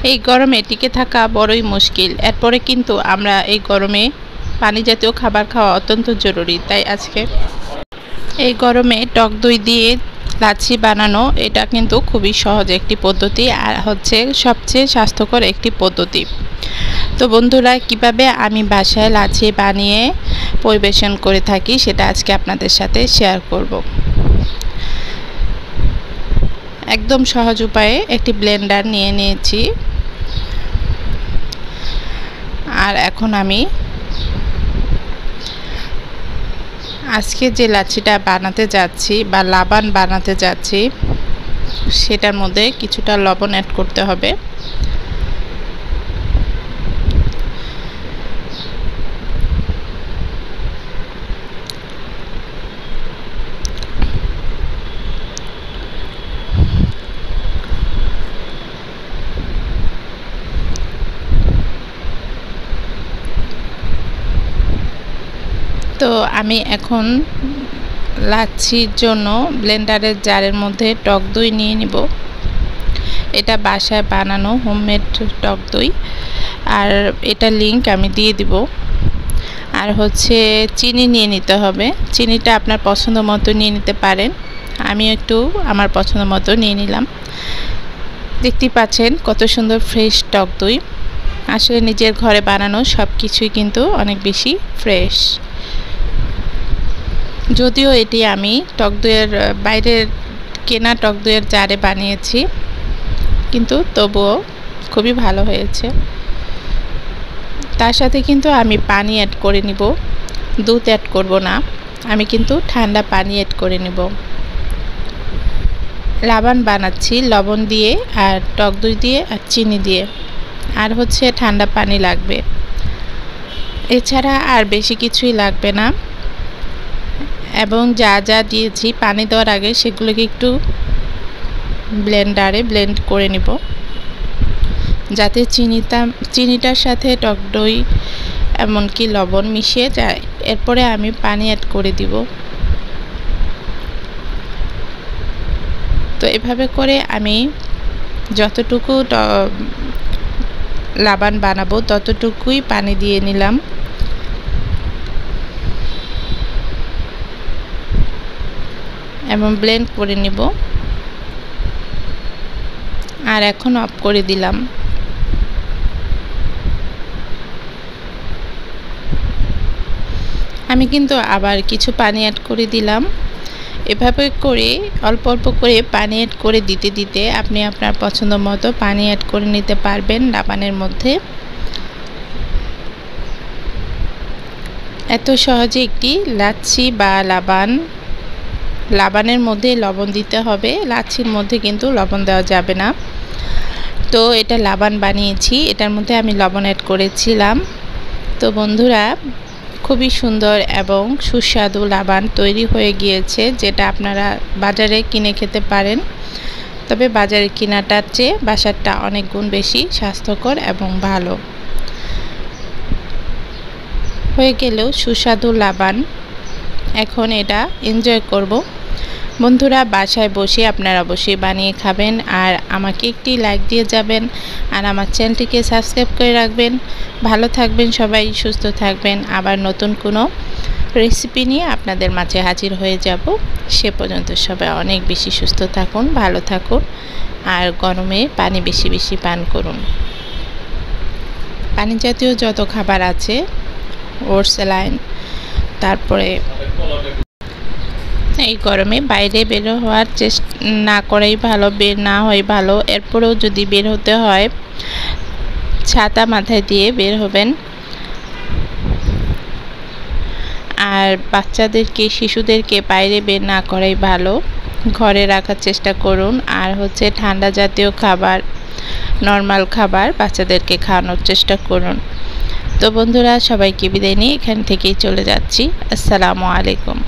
এই গরমে টিকে থাকা বড়ই মুশকিল। এরপরে কিন্তু আমরা এই গরমে পানি জাতীয় খাবার খাওয়া অত্যন্ত জরুরি। তাই আজকে এই গরমে টক দই দিয়ে লাচ্ছি বানানো এটা কিন্তু খুবই সহজ একটি পদ্ধতি, আর হচ্ছে সবচেয়ে স্বাস্থ্যকর একটি পদ্ধতি। তো বন্ধুরা, কিভাবে আমি বাসায় লাচ্ছি বানিয়ে পরিবেশন করে থাকি সেটা আজকে আপনাদের সাথে শেয়ার করব। একদম সহজ উপায়ে একটি ব্লেন্ডার নিয়ে নিয়েছি, আর এখন আমি আজকে যে লাচ্ছিটা বানাতে যাচ্ছি বা লাবান বানাতে যাচ্ছি সেটার মধ্যে কিছুটা লবণ অ্যাড করতে হবে। তো আমি এখন লাচ্ছির জন্য ব্লেন্ডারের জারের মধ্যে টক দই নিয়ে নিব। এটা বাসায় বানানো হোমমেড টক দই, আর এটা লিংক আমি দিয়ে দিব। আর হচ্ছে চিনি নিয়ে নিতে হবে। চিনিটা আপনার পছন্দ মতো নিয়ে নিতে পারেন, আমি একটু আমার পছন্দ মতো নিয়ে নিলাম। দেখতেই পাচ্ছেন কত সুন্দর ফ্রেশ টক দই। আসলে নিজের ঘরে বানানো সব কিছুই কিন্তু অনেক বেশি ফ্রেশ। যদিও এটি আমি টক দইয়ের বাইরের কেনা টক দইয়ের জারে বানিয়েছি, কিন্তু তবুও খুবই ভালো হয়েছে। তার সাথে কিন্তু আমি পানি অ্যাড করে নিব, দুধ অ্যাড করব না, আমি কিন্তু ঠান্ডা পানি অ্যাড করে নিব। লাবান বানাচ্ছি লবণ দিয়ে আর টক দই দিয়ে আর চিনি দিয়ে, আর হচ্ছে ঠান্ডা পানি লাগবে। এছাড়া আর বেশি কিছুই লাগবে না। এবং যা যা দিয়েছি পানি দেওয়ার আগে সেগুলোকে একটু ব্লেন্ডারে ব্লেন্ড করে নিব, যাতে চিনিটার সাথে টক দই এমনকি লবণ মিশিয়ে যায়। এরপরে আমি পানি অ্যাড করে দিব। তো এভাবে করে আমি যতটুকু লাবান বানাবো ততটুকুই পানি দিয়ে নিলাম। এবং ব্লেন্ড করে নিব, আর এখন অফ করে দিলাম। আমি কিন্তু আবার কিছু পানি অ্যাড করে দিলাম। এভাবে করে অল্প অল্প করে পানি অ্যাড করে দিতে দিতে আপনি আপনার পছন্দ মতো পানি অ্যাড করে নিতে পারবেন লাবানের মধ্যে। এত সহজে একটি লাচ্ছি বা লাবানের মধ্যে লবণ দিতে হবে, লাচ্ছির মধ্যে কিন্তু লবণ দেওয়া যাবে না। তো এটা লাবান বানিয়েছি, এটার মধ্যে আমি লবণ অ্যাড করেছিলাম। তো বন্ধুরা, খুবই সুন্দর এবং সুস্বাদু লাবান তৈরি হয়ে গিয়েছে, যেটা আপনারা বাজারে কিনে খেতে পারেন। তবে বাজারে কেনাটার চেয়ে বাসারটা অনেক গুণ বেশি স্বাস্থ্যকর এবং ভালো। হয়ে গেলেও সুস্বাদু লাবান। এখন এটা এনজয় করব। বন্ধুরা, বাসায় বসে আপনারা অবশ্যই বানিয়ে খাবেন, আর আমাকে একটি লাইক দিয়ে যাবেন, আর আমার চ্যানেলটিকে সাবস্ক্রাইব করে রাখবেন। ভালো থাকবেন সবাই, সুস্থ থাকবেন। আবার নতুন কোনো রেসিপি নিয়ে আপনাদের মাঝে হাজির হয়ে যাব। সে পর্যন্ত সবাই অনেক বেশি সুস্থ থাকুন, ভালো থাকুন, আর গরমে পানি বেশি বেশি পান করুন। পানি জাতীয় যত খাবার আছে, ওটস, স্যালাইন, তারপরে এই গরমে বাইরে বের হওয়ার চেষ্টা না করাই ভালো, বের না হয় ভালো। এরপরেও যদি বের হতে হয় ছাতা মাথায় দিয়ে বের হবেন। আর শিশুদেরকে বাইরে বের না করাই ভালো, ঘরে রাখার চেষ্টা করুন। আর হচ্ছে ঠান্ডা জাতীয় খাবার, নর্মাল খাবার বাচ্চাদেরকে খাওয়ানোর চেষ্টা করুন। তো বন্ধুরা, সবাইকে বিদায় নিয়ে এখান থেকেই চলে যাচ্ছি। আসসালামু আলাইকুম।